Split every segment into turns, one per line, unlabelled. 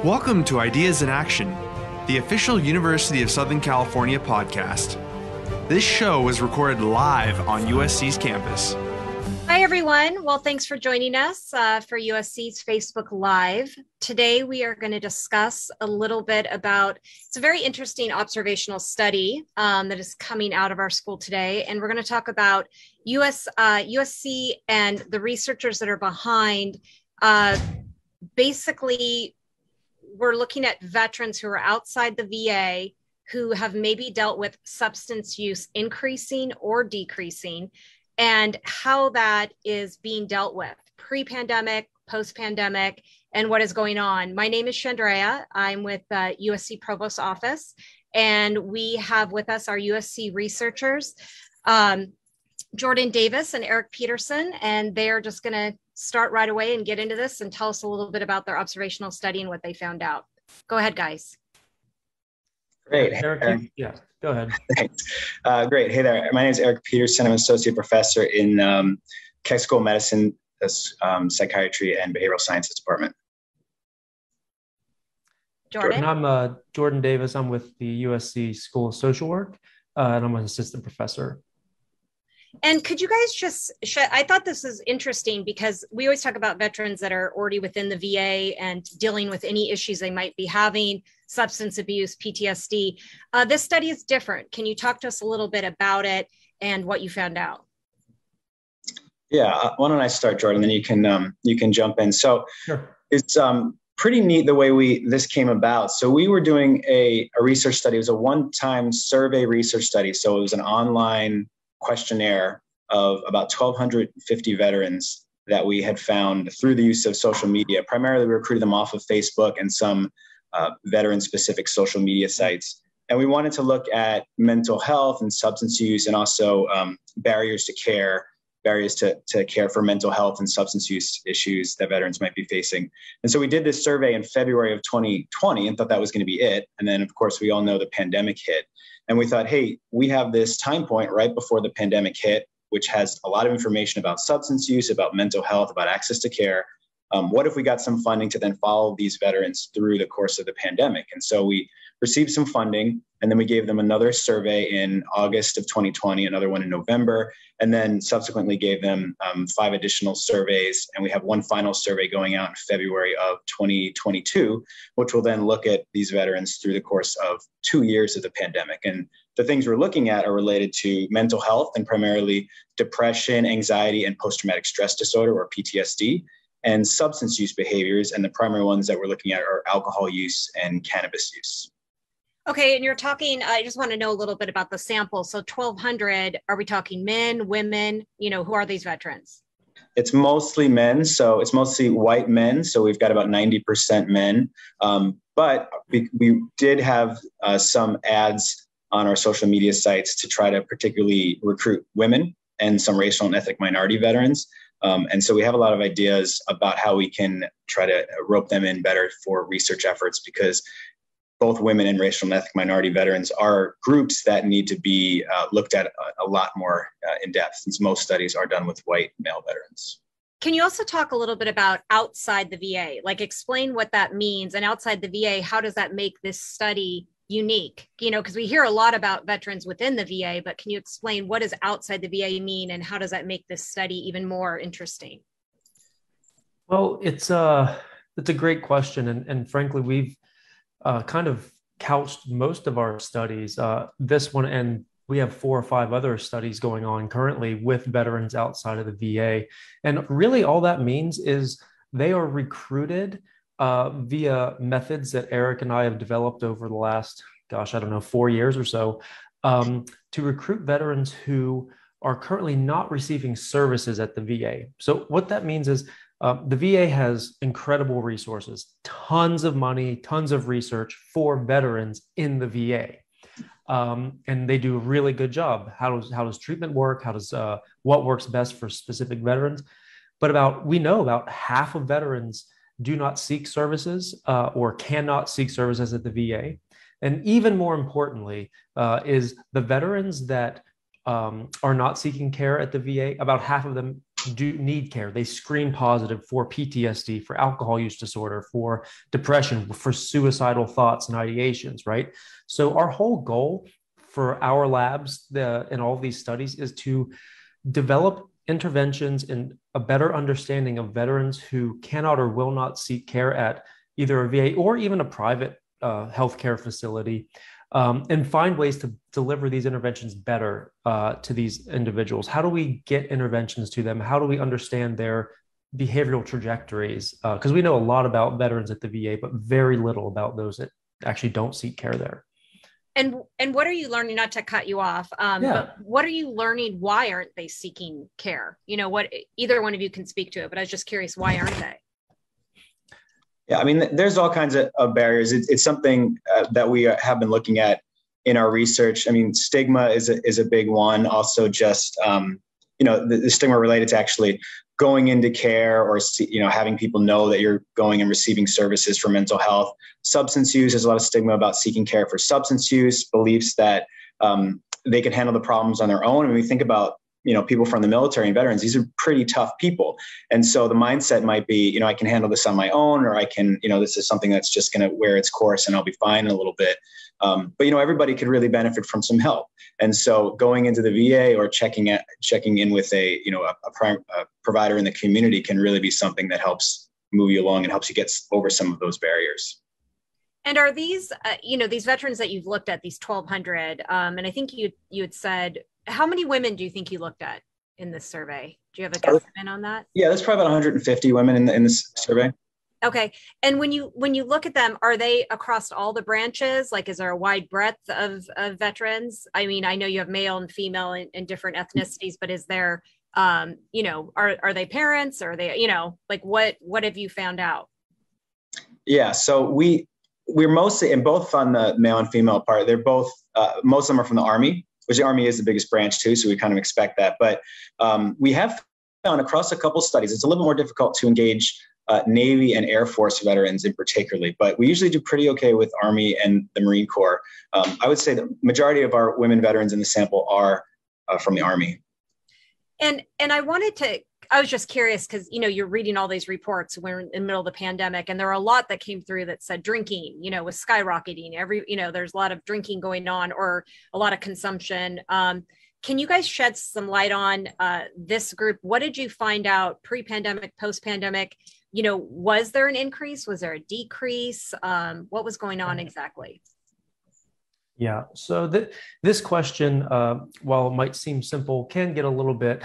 Welcome to Ideas in Action, the official University of Southern California podcast. This show was recorded live on USC's campus.
Hi, everyone. Well, thanks for joining us for USC's Facebook Live. Today, we are going to discuss a little bit about, it's a very interesting observational study that is coming out of our school today. And we're going to talk about USC and the researchers that are behind. Basically, we're looking at veterans who are outside the VA who have maybe dealt with substance use increasing or decreasing, and how that is being dealt with pre-pandemic, post-pandemic, and what is going on. My name is Chandrea. I'm with USC Provost's office, and we have with us our USC researchers, Jordan Davis and Eric Peterson, and they're just going to start right away and get into this and tell us a little bit about their observational study and what they found out. Go ahead, guys.
Great.
Eric, yeah, go ahead.
Thanks. Great. Hey there. My name is Eric Peterson. I'm an associate professor in Keck School of Medicine, Psychiatry and Behavioral Sciences Department.
Jordan?
I'm Jordan Davis. I'm with the USC School of Social Work, and I'm an assistant professor.
And could you guys just, I thought this is interesting because we always talk about veterans that are already within the VA and dealing with any issues they might be having, substance abuse, PTSD. This study is different. Can you talk to us a little bit about it and what you found out?
Yeah, why don't I start, Jordan, then you can jump in. So
Sure.
It's pretty neat the way this came about. So we were doing a research study. It was a one-time survey research study. So it was an online questionnaire of about 1,250 veterans that we had found through the use of social media. Primarily, we recruited them off of Facebook and some veteran-specific social media sites. And we wanted to look at mental health and substance use, and also barriers to care for mental health and substance use issues that veterans might be facing. And so we did this survey in February of 2020 and thought that was going to be it. And then, of course, we all know the pandemic hit. And we thought, hey, we have this time point right before the pandemic hit, which has a lot of information about substance use, about mental health, about access to care. What if we got some funding to then follow these veterans through the course of the pandemic? And so we received some funding, and then we gave them another survey in August of 2020, another one in November, and then subsequently gave them 5 additional surveys. And we have one final survey going out in February of 2022, which will then look at these veterans through the course of 2 years of the pandemic. And the things we're looking at are related to mental health, and primarily depression, anxiety, and post-traumatic stress disorder, or PTSD, and substance use behaviors. And the primary ones that we're looking at are alcohol use and cannabis use.
Okay, and you're talking, I just want to know a little bit about the sample. So 1,200, are we talking men, women? Who are these veterans?
It's mostly men, so it's mostly white men. So we've got about 90% men. But we did have some ads on our social media sites to try to particularly recruit women and some racial and ethnic minority veterans. And so we have a lot of ideas about how we can try to rope them in better for research efforts, because both women and racial and ethnic minority veterans are groups that need to be looked at a lot more in depth, since most studies are done with white male veterans.
Can you also talk a little bit about outside the VA? Like, explain what that means. And outside the VA, how does that make this study unique? Because we hear a lot about veterans within the VA, but can you explain what does outside the VA mean, and how does that make this study even more interesting?
Well, it's a great question. And frankly, we've kind of couched most of our studies, this one, and we have 4 or 5 other studies going on currently with veterans outside of the VA. And really all that means is they are recruited via methods that Eric and I have developed over the last, 4 years or so, to recruit veterans who are currently not receiving services at the VA. So what that means is the VA has incredible resources, tons of money, tons of research for veterans in the VA. And they do a really good job. How does treatment work? What works best for specific veterans? But we know about half of veterans do not seek services or cannot seek services at the VA. And even more importantly, is the veterans that are not seeking care at the VA, about half of them do need care. They screen positive for PTSD, for alcohol use disorder, for depression, for suicidal thoughts and ideations, right? So our whole goal for our labs in all of these studies is to develop interventions and a better understanding of veterans who cannot or will not seek care at either a VA or even a private healthcare facility, and find ways to deliver these interventions better to these individuals. How do we get interventions to them? How do we understand their behavioral trajectories? Because we know a lot about veterans at the VA, but very little about those that actually don't seek care there.
And what are you learning, not to cut you off, but what are you learning? Why aren't they seeking care? What either one of you can speak to it, but I was just curious, why aren't they?
Yeah, I mean, there's all kinds of barriers. It's something that we have been looking at in our research. I mean, stigma is a big one. Also, just the stigma related to actually going into care, or having people know that you're going and receiving services for mental health. Substance use, there's a lot of stigma about seeking care for substance use. Beliefs that they can handle the problems on their own. And we think about people from the military and veterans, these are pretty tough people. And so the mindset might be, I can handle this on my own, or I can, this is something that's just going to wear its course and I'll be fine in a little bit. But everybody could really benefit from some help. And so going into the VA or checking in with a provider in the community can really be something that helps move you along and helps you get over some of those barriers.
And are these, these veterans that you've looked at, these 1,200, and I think you had said, how many women do you think you looked at in this survey? Do you have a guesstimate on that?
Yeah, there's probably about 150 women in this survey.
Okay. And when you look at them, are they across all the branches? Like, is there a wide breadth of veterans? I mean, I know you have male and female and different ethnicities, but is there, are they parents? Or are they, like what have you found out?
Yeah. So we're mostly in both on the male and female part. They're both, most of them are from the Army, which the Army is the biggest branch too. So we kind of expect that. But we have found across a couple studies, it's a little more difficult to engage Navy and Air Force veterans in particularly, but we usually do pretty okay with Army and the Marine Corps. I would say the majority of our women veterans in the sample are from the Army. And
I was just curious because, you're reading all these reports. We're in the middle of the pandemic, and there are a lot that came through that said drinking, was skyrocketing. There's a lot of drinking going on, or a lot of consumption. Can you guys shed some light on this group? What did you find out pre-pandemic, post-pandemic? Was there an increase? Was there a decrease? What was going on exactly?
Yeah. So this question, while it might seem simple, can get a little bit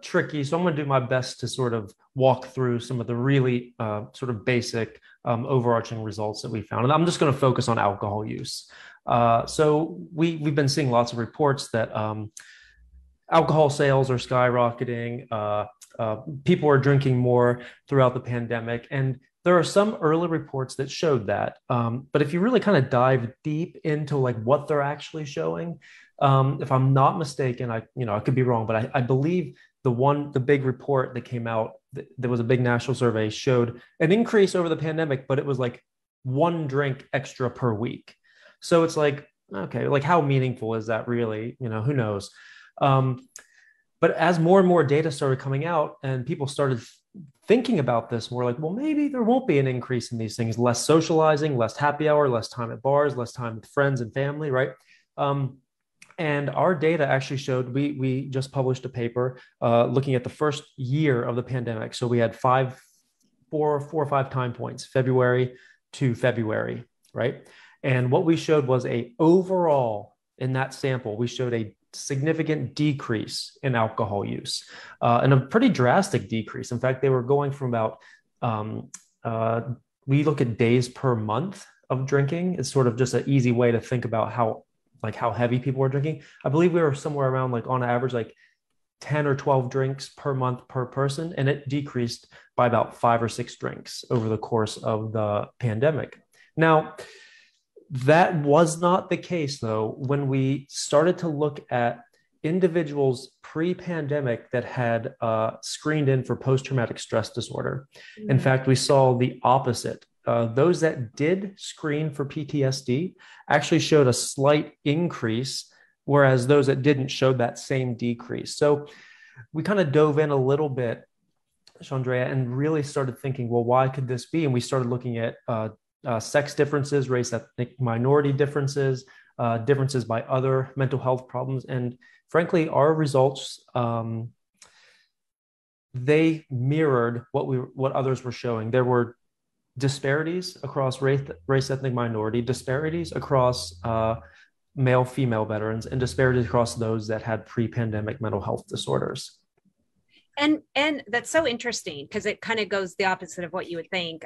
tricky. So I'm going to do my best to sort of walk through some of the really sort of basic overarching results that we found. And I'm just going to focus on alcohol use. So we've been seeing lots of reports that alcohol sales are skyrocketing. People are drinking more throughout the pandemic. And there are some early reports that showed that. But if you really kind of dive deep into like what they're actually showing, if I'm not mistaken, I could be wrong, but I believe the big report that came out, there was a big national survey, showed an increase over the pandemic, but it was like 1 drink extra per week. So it's like, okay, like how meaningful is that really? Who knows? But as more and more data started coming out and people started thinking about this, we're like, well, maybe there won't be an increase in these things, less socializing, less happy hour, less time at bars, less time with friends and family, right? And our data actually showed, we just published a paper looking at the first year of the pandemic. So we had 4 or 5 time points, February to February, right? And what we showed was overall in that sample, we showed a significant decrease in alcohol use and a pretty drastic decrease. In fact, they were going from about, we look at days per month of drinking. It's sort of just an easy way to think about how heavy people were drinking. I believe we were somewhere around like on average, like 10 or 12 drinks per month per person. And it decreased by about 5 or 6 drinks over the course of the pandemic. Now, that was not the case, though, when we started to look at individuals pre-pandemic that had screened in for post-traumatic stress disorder. Mm-hmm. In fact, we saw the opposite. Those that did screen for PTSD actually showed a slight increase, whereas those that didn't showed that same decrease. So we kind of dove in a little bit, Chandrea, and really started thinking, well, why could this be? And we started looking at sex differences, race, ethnic minority differences, differences by other mental health problems. And frankly, our results, they mirrored what others were showing. There were disparities across race, ethnic minority, disparities across male, female veterans, and disparities across those that had pre-pandemic mental health disorders.
And that's so interesting because it kind of goes the opposite of what you would think.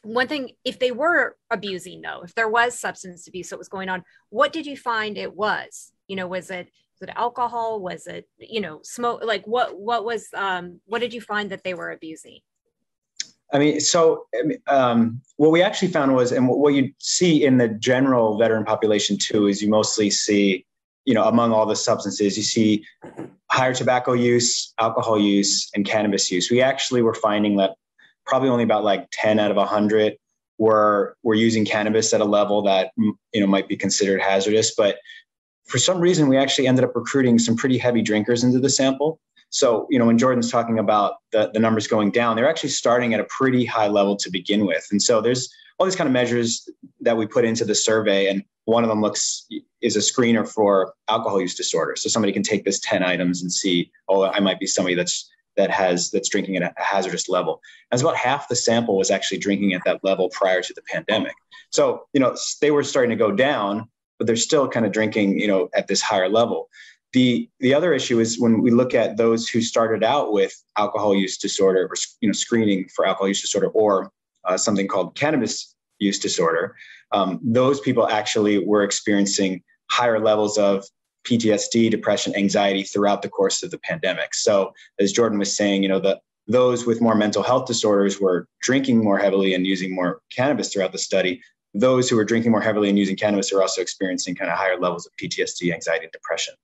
One thing, if they were abusing, though, if there was substance abuse that was going on, what did you find it was? Was it alcohol? Was it, smoke? Like what did you find that they were abusing?
I mean, so what we actually found was, and what you see in the general veteran population too, is you mostly see, among all the substances, you see higher tobacco use, alcohol use, and cannabis use. We actually were finding that probably only about like 10 out of 100 were using cannabis at a level that, might be considered hazardous. But for some reason, we actually ended up recruiting some pretty heavy drinkers into the sample. So, when Jordan's talking about the numbers going down, they're actually starting at a pretty high level to begin with. And so there's all these kind of measures that we put into the survey. And one of them is a screener for alcohol use disorder. So somebody can take this 10 items and see, oh, I might be somebody that's drinking at a hazardous level. As about half the sample was actually drinking at that level prior to the pandemic. So, they were starting to go down, but they're still kind of drinking, at this higher level. The other issue is when we look at those who started out with alcohol use disorder, or screening for alcohol use disorder, or something called cannabis use disorder, those people actually were experiencing higher levels of PTSD, depression, anxiety throughout the course of the pandemic. So, as Jordan was saying, those with more mental health disorders were drinking more heavily and using more cannabis throughout the study. Those who were drinking more heavily and using cannabis are also experiencing kind of higher levels of PTSD, anxiety, and depression.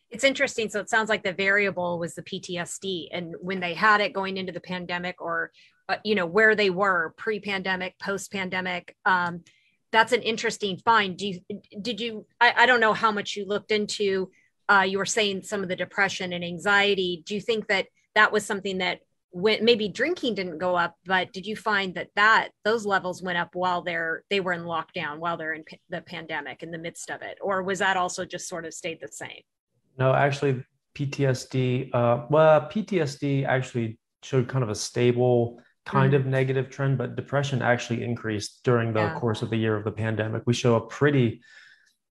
It's interesting. So it sounds like the variable was the PTSD, and when they had it going into the pandemic, or, where they were pre-pandemic, post-pandemic, that's an interesting find. I don't know how much you looked into, you were saying some of the depression and anxiety. Do you think that was something that maybe drinking didn't go up, but did you find that those levels went up while they were in lockdown, while they're in the pandemic, in the midst of it? Or was that also just sort of stayed the same?
No, actually, PTSD actually showed kind of a stable, kind of negative trend, but depression actually increased during the course of the year of the pandemic. We show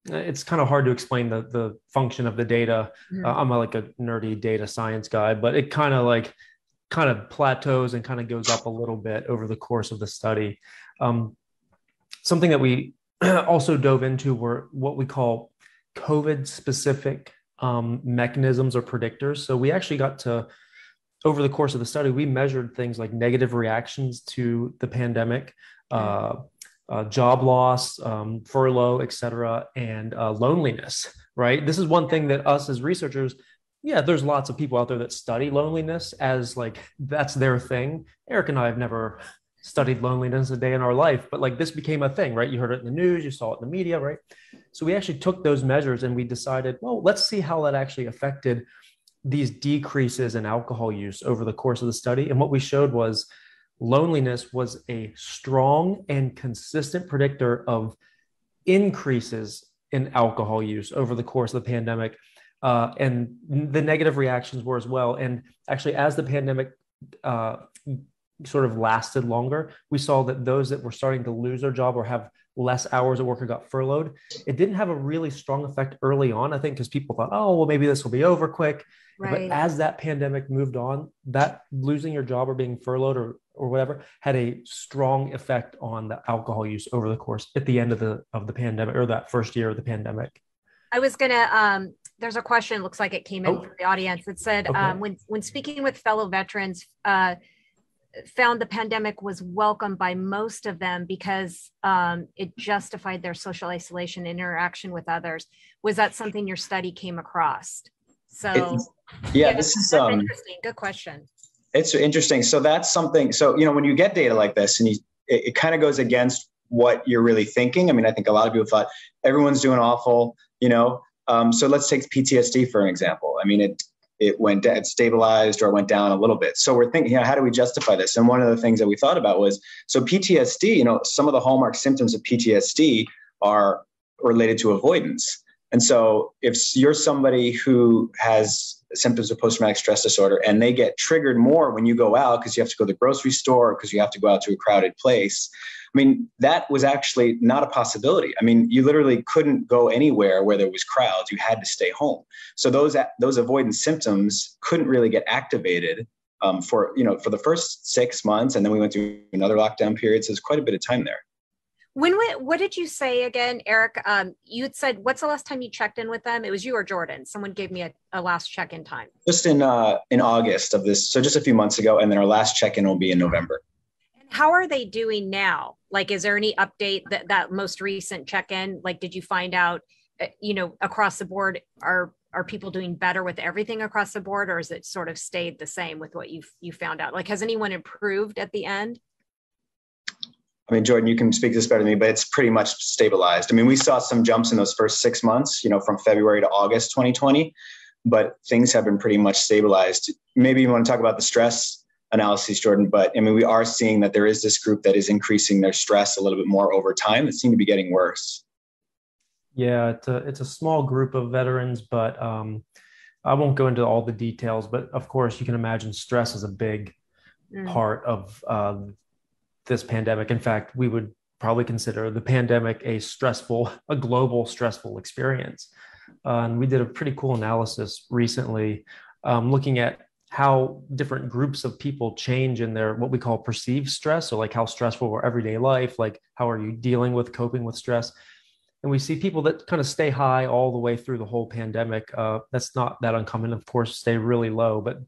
it's kind of hard to explain the function of the data. I'm like a nerdy data science guy, but it kind of plateaus and kind of goes up a little bit over the course of the study. Something that we also dove into were what we call COVID specific mechanisms or predictors. So we actually over the course of the study, we measured things like negative reactions to the pandemic, job loss, furlough, et cetera, and loneliness, right? This is one thing that us as researchers, there's lots of people out there that study loneliness as that's their thing. Eric and I have never studied loneliness a day in our life, but this became a thing, right? You heard it in the news, you saw it in the media, right? So we actually took those measures and we decided, well, let's see how that actually affected these decreases in alcohol use over the course of the study. And what we showed was loneliness was a strong and consistent predictor of increases in alcohol use over the course of the pandemic. And the negative reactions were as well. And actually, as the pandemic sort of lasted longer, we saw that those that were starting to lose their job or have less hours at work or got furloughed, it didn't have a really strong effect early on, I think, because people thought, oh, well, maybe this will be over quick. Right. But as that pandemic moved on, that losing your job or being furloughed or whatever had a strong effect on the alcohol use over the course at the end of the pandemic, or that first year of the pandemic.
I was going to, there's a question, looks like it came in from the audience. It said, when speaking with fellow veterans, found the pandemic was welcomed by most of them because it justified their social isolation and interaction with others. Was that something your study came across? So
this is
interesting. Good question.
It's interesting. So that's something. So, when you get data like this and it kind of goes against what you're really thinking. I mean, I think a lot of people thought everyone's doing awful, so let's take PTSD for an example. I mean, it stabilized or went down a little bit. So we're thinking, how do we justify this? And one of the things that we thought about was, so PTSD, some of the hallmark symptoms of PTSD are related to avoidance. And so if you're somebody who has symptoms of post-traumatic stress disorder and they get triggered more when you go out because you have to go to the grocery store, because you have to go out to a crowded place, that was actually not a possibility. You literally couldn't go anywhere where there was crowds. You had to stay home. So those avoidance symptoms couldn't really get activated for the first 6 months. And then we went through another lockdown period. So there's quite a bit of time there.
What did you say again, Eric? You had said, what's the last time you checked in with them? It was you or Jordan. Someone gave me a last check-in time.
Just in August of this. So just a few months ago. And then our last check-in will be in November.
How are they doing now? Is there any update that most recent check-in? Did you find out, across the board, are people doing better with everything across the board, or has it sort of stayed the same with what you found out? Has anyone improved at the end?
Jordan, you can speak to this better than me, but it's pretty much stabilized. We saw some jumps in those first 6 months, from February to August 2020, but things have been pretty much stabilized. Maybe you want to talk about the stress analyses, Jordan, but we are seeing that there is this group that is increasing their stress a little bit more over time. It seemed to be getting worse.
Yeah, it's a small group of veterans, but I won't go into all the details, but of course you can imagine stress is a big part of this pandemic. In fact, we would probably consider the pandemic a global stressful experience. And we did a pretty cool analysis recently looking at how different groups of people change in their what we call perceived stress. So how stressful our everyday life, how are you coping with stress? And we see people that kind of stay high all the way through the whole pandemic. That's not that uncommon, of course, stay really low. But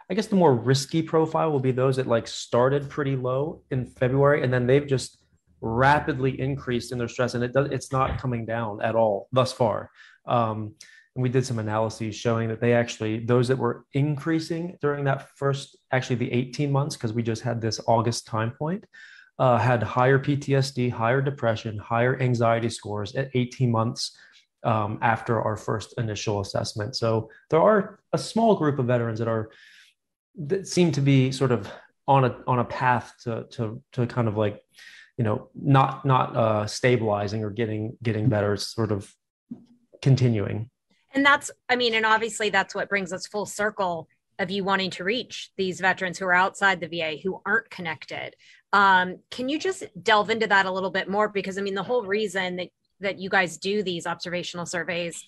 I guess the more risky profile will be those that started pretty low in February, and then they've just rapidly increased in their stress, and it's not coming down at all thus far. And we did some analyses showing that those that were increasing during that the 18 months, because we just had this August time point, had higher PTSD, higher depression, higher anxiety scores at 18 months after our first initial assessment. So there are a small group of veterans that seem to be sort of on a path to kind of not stabilizing or getting better. It's sort of continuing.
And and obviously that's what brings us full circle of you wanting to reach these veterans who are outside the VA, who aren't connected. Can you just delve into that a little bit more? Because the whole reason that you guys do these observational surveys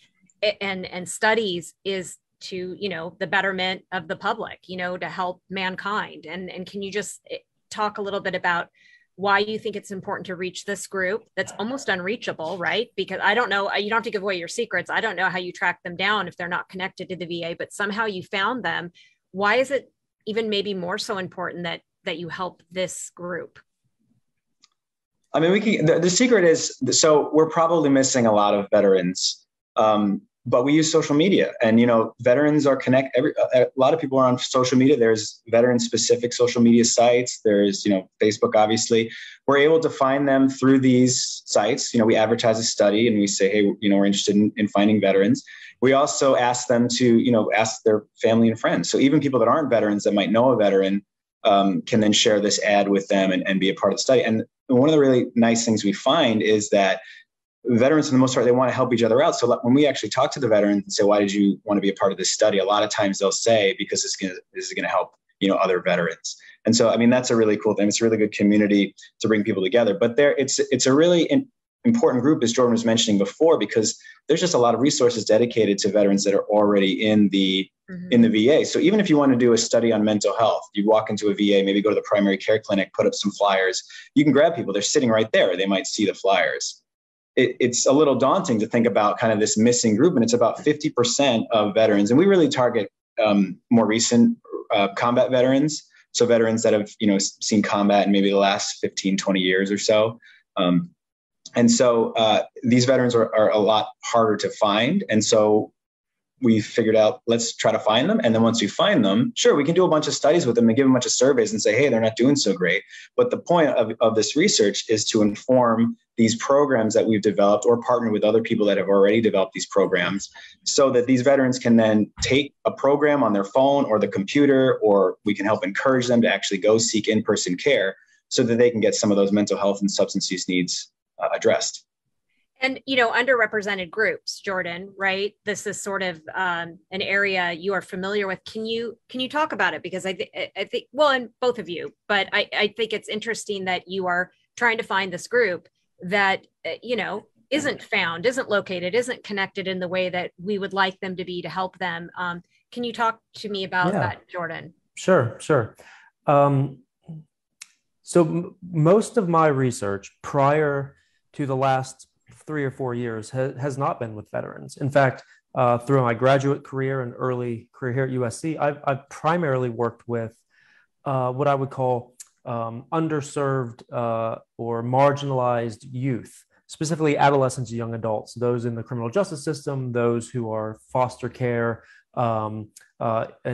and studies is to, the betterment of the public, to help mankind. And can you just talk a little bit about why you think it's important to reach this group that's almost unreachable, right? Because I don't know, you don't have to give away your secrets. I don't know how you track them down if they're not connected to the VA, but somehow you found them. Why is it even maybe more so important that you help this group?
The secret is, so we're probably missing a lot of veterans, but we use social media, and, veterans are a lot of people are on social media. There's veteran specific social media sites. There's, Facebook, obviously. We're able to find them through these sites. We advertise a study and we say, hey, we're interested in finding veterans. We also ask them to, ask their family and friends. So even people that aren't veterans that might know a veteran can then share this ad with them and be a part of the study. And one of the really nice things we find is that veterans, for the most part, they want to help each other out. So when we actually talk to the veterans and say, why did you want to be a part of this study? A lot of times they'll say, because this is going to help, other veterans. And so, that's a really cool thing. It's a really good community to bring people together. But it's a really important group, as Jordan was mentioning before, because there's just a lot of resources dedicated to veterans that are already in the VA. So even if you want to do a study on mental health, you walk into a VA, maybe go to the primary care clinic, put up some flyers, you can grab people. They're sitting right there. They might see the flyers. It's a little daunting to think about kind of this missing group, and it's about 50% of veterans. And we really target more recent combat veterans. So veterans that have, seen combat in maybe the last 15, 20 years or so. And so these veterans are a lot harder to find. And so we figured out, let's try to find them. And then once we find them, sure, we can do a bunch of studies with them and give them a bunch of surveys and say, hey, they're not doing so great. But the point of this research is to inform these programs that we've developed or partner with other people that have already developed these programs so that these veterans can then take a program on their phone or the computer, or we can help encourage them to actually go seek in-person care so that they can get some of those mental health and substance use needs addressed.
And, underrepresented groups, Jordan, right? This is sort of an area you are familiar with. Can you talk about it? Because I think, well, and both of you, but I think it's interesting that you are trying to find this group that, isn't found, isn't located, isn't connected in the way that we would like them to be to help them. Can you talk to me about that, Jordan?
Sure. So most of my research prior to the last 3 or 4 years has not been with veterans. In fact, through my graduate career and early career here at USC, I've primarily worked with what I would call underserved or marginalized youth, specifically adolescents and young adults, those in the criminal justice system, those who are foster care, and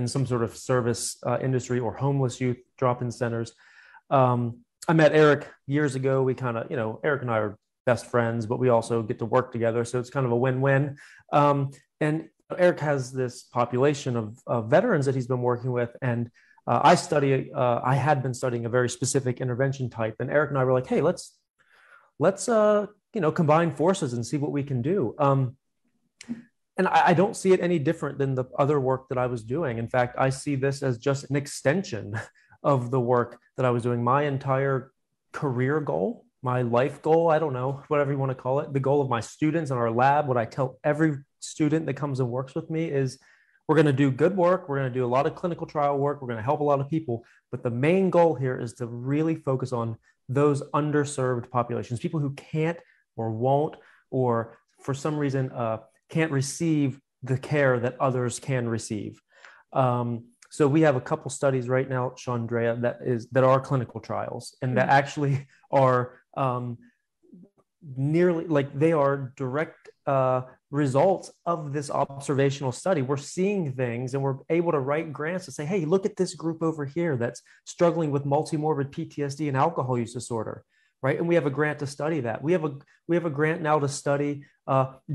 some sort of service industry, or homeless youth drop-in centers. I met Eric years ago. We kind of, Eric and I are best friends, but we also get to work together. So it's kind of a win-win. And Eric has this population of veterans that he's been working with. And I had been studying a very specific intervention type. And Eric and I were like, hey, let's combine forces and see what we can do. And I don't see it any different than the other work that I was doing. In fact, I see this as just an extension of the work that I was doing. My entire career goal, my life goal, I don't know, whatever you want to call it, the goal of my students in our lab, what I tell every student that comes and works with me is, we're going to do good work. We're going to do a lot of clinical trial work. We're going to help a lot of people. But the main goal here is to really focus on those underserved populations, people who can't or won't, or for some reason can't receive the care that others can receive. So we have a couple studies right now, Chandrea, that are clinical trials, and that actually are nearly like they are direct results of this observational study. We're seeing things and we're able to write grants to say, hey, look at this group over here that's struggling with multimorbid PTSD and alcohol use disorder, right? And we have a grant to study that. We have a grant now to study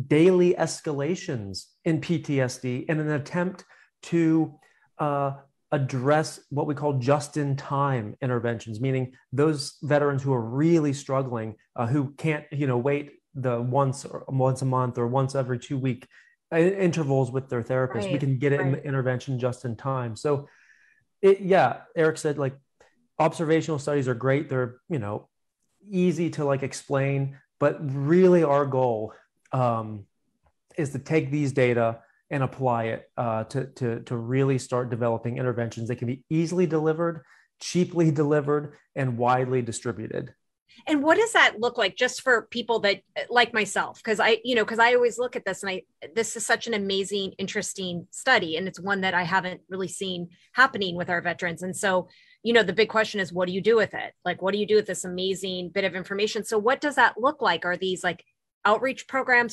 daily escalations in PTSD in an attempt to address what we call just-in-time interventions, meaning those veterans who are really struggling, who can't, wait the once a month or once every 2 week intervals with their therapist. Right, we can get it in the intervention just in time. So Eric said, like, observational studies are great. They're, easy to explain, but really our goal is to take these data and apply it to really start developing interventions that can be easily delivered, cheaply delivered, and widely distributed.
And what does that look like just for people that like myself? Because I always look at this and this is such an amazing, interesting study. And it's one that I haven't really seen happening with our veterans. And so, the big question is, what do you do with it? Like, what do you do with this amazing bit of information? So what does that look like? Are these outreach programs?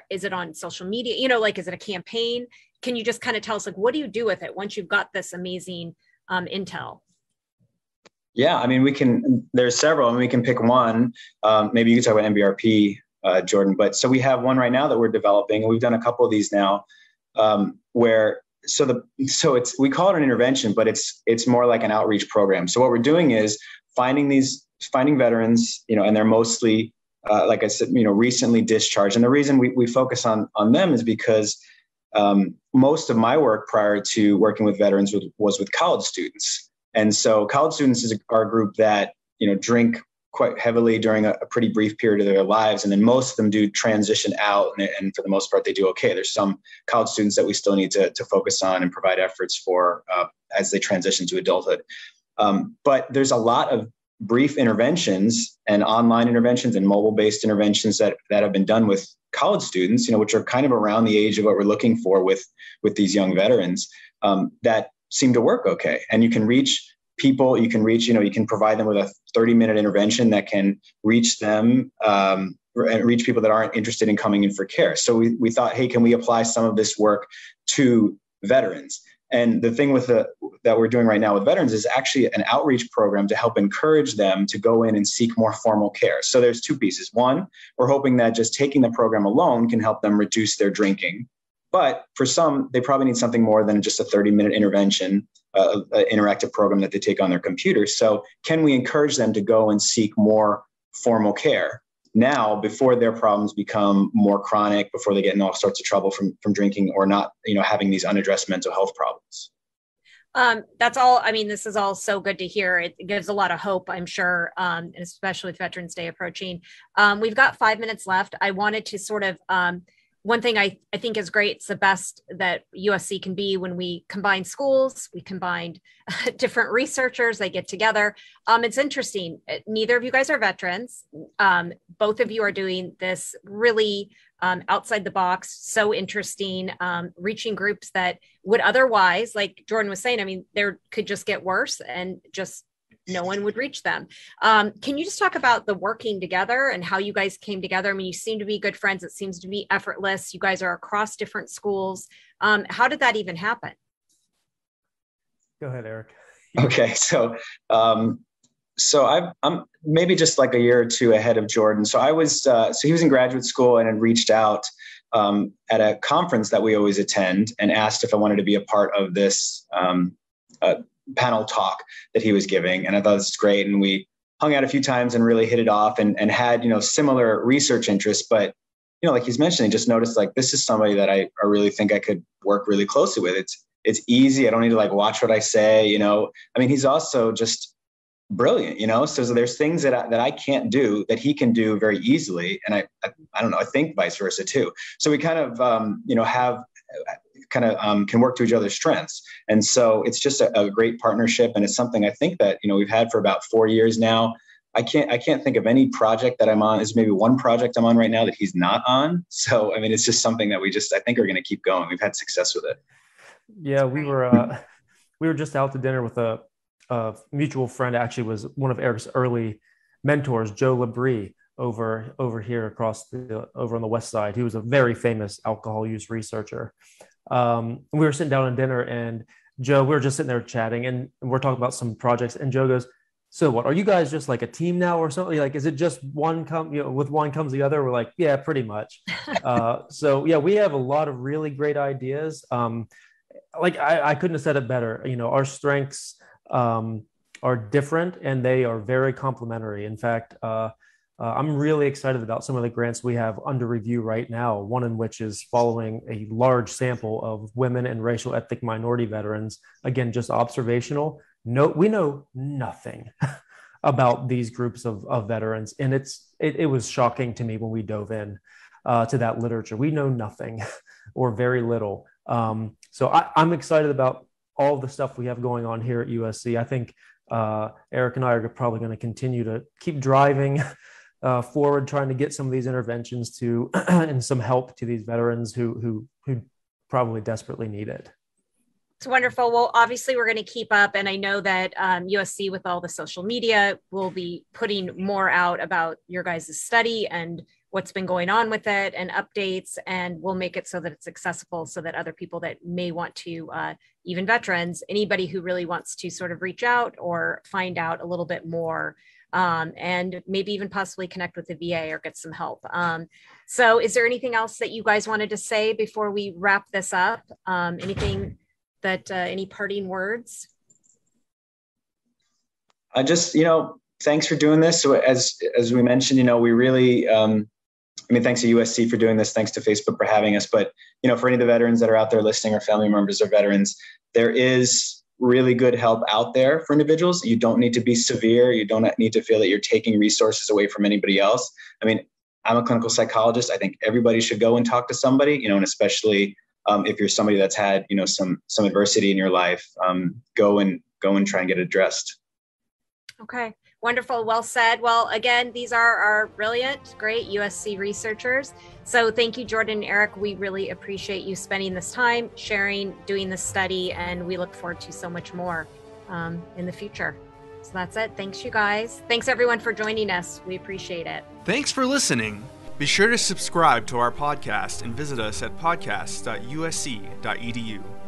Is it on social media? Is it a campaign? Can you just kind of tell us, what do you do with it once you've got this amazing intel?
Yeah, there's several, and we can pick one. Maybe you can talk about MBRP, Jordan. But so we have one right now that we're developing, and we've done a couple of these now, we call it an intervention, but it's more like an outreach program. So what we're doing is finding veterans, and they're mostly, like I said, recently discharged. And the reason we focus on them is because most of my work prior to working with veterans was with college students. And so college students are a group that, drink quite heavily during a pretty brief period of their lives. And then most of them do transition out. And for the most part, they do okay. There's some college students that we still need to focus on and provide efforts for as they transition to adulthood. But there's a lot of brief interventions and online interventions and mobile-based interventions that have been done with college students, which are kind of around the age of what we're looking for with these young veterans, that seem to work okay. And you can reach people, you can provide them with a 30-minute intervention that can reach them and reach people that aren't interested in coming in for care. So we thought, hey, can we apply some of this work to veterans? And the thing that we're doing right now with veterans is actually an outreach program to help encourage them to go in and seek more formal care. So there's two pieces. One, we're hoping that just taking the program alone can help them reduce their drinking. But for some, they probably need something more than just a 30-minute intervention, an interactive program that they take on their computer. So can we encourage them to go and seek more formal care now before their problems become more chronic, before they get in all sorts of trouble from drinking or not, having these unaddressed mental health problems?
That's all. I mean, this is all so good to hear. It gives a lot of hope, I'm sure, and especially with Veterans Day approaching. We've got 5 minutes left. I wanted to sort of, one thing I think is great, it's the best that USC can be when we combine schools, we combined different researchers, they get together. It's interesting. Neither of you guys are veterans. Both of you are doing this really outside the box, so interesting, reaching groups that would otherwise, like Jordan was saying, I mean, there could just get worse and just no one would reach them. Can you just talk about the working together and how you guys came together? I mean, you seem to be good friends. It seems to be effortless. You guys are across different schools. How did that even happen?
Go ahead, Eric.
Okay. So I'm maybe just like a year or two ahead of Jordan. So he was in graduate school and had reached out at a conference that we always attend and asked if I wanted to be a part of this panel talk that he was giving. And I thought this was great. And we hung out a few times and really hit it off and had, similar research interests. But, like he's mentioning, just noticed like, this is somebody that I really think I could work really closely with. It's easy. I don't need to like watch what I say, I mean, he's also just brilliant, so there's things that I can't do that he can do very easily. And I don't know, I think vice versa too. So we kind of, can work to each other's strengths. And so it's just a great partnership. And it's something I think that, we've had for about 4 years now. I can't think of any project that I'm on. There's maybe one project I'm on right now that he's not on. So, I mean, it's just something that I think are going to keep going. We've had success with it.
Yeah, we were just out to dinner with a mutual friend, actually was one of Eric's early mentors, Joe Labrie, over here over on the West Side. He was a very famous alcohol use researcher. We were sitting down at dinner and Joe, we were just sitting there chatting and we're talking about some projects and Joe goes, so what, are you guys just like a team now or something? Like, is it just one with one comes the other? We're like, yeah, pretty much. So yeah, we have a lot of really great ideas. Like I couldn't have said it better. Our strengths are different and they are very complementary. In fact, I'm really excited about some of the grants we have under review right now, one in which is following a large sample of women and racial ethnic minority veterans. Again, just observational. We know nothing about these groups of veterans. And it was shocking to me when we dove in to that literature. We know nothing or very little. So I'm excited about all the stuff we have going on here at USC. I think Eric and I are probably going to continue to keep driving forward, trying to get some of these interventions to and some help to these veterans who probably desperately need it.
It's wonderful. Well, obviously we're going to keep up. And I know that USC with all the social media will be putting more out about your guys' study and what's been going on with it and updates, and we'll make it so that it's accessible so that other people that may want to, even veterans, anybody who really wants to sort of reach out or find out a little bit more and maybe even possibly connect with the VA or get some help. So is there anything else that you guys wanted to say before we wrap this up? Anything that, any parting words?
I just, thanks for doing this. So as we mentioned, we really, thanks to USC for doing this. Thanks to Facebook for having us. But, for any of the veterans that are out there listening or family members of veterans, there is really good help out there for individuals. You don't need to be severe. You don't need to feel that you're taking resources away from anybody else. I'm a clinical psychologist. I think everybody should go and talk to somebody, and especially if you're somebody that's had, some adversity in your life, go and try and get it addressed.
Okay. Wonderful. Well said. Well, again, these are our brilliant, great USC researchers. So thank you, Jordan and Eric. We really appreciate you spending this time, sharing, doing this study, and we look forward to so much more in the future. So that's it. Thanks, you guys. Thanks, everyone, for joining us. We appreciate it.
Thanks for listening. Be sure to subscribe to our podcast and visit us at podcast.usc.edu.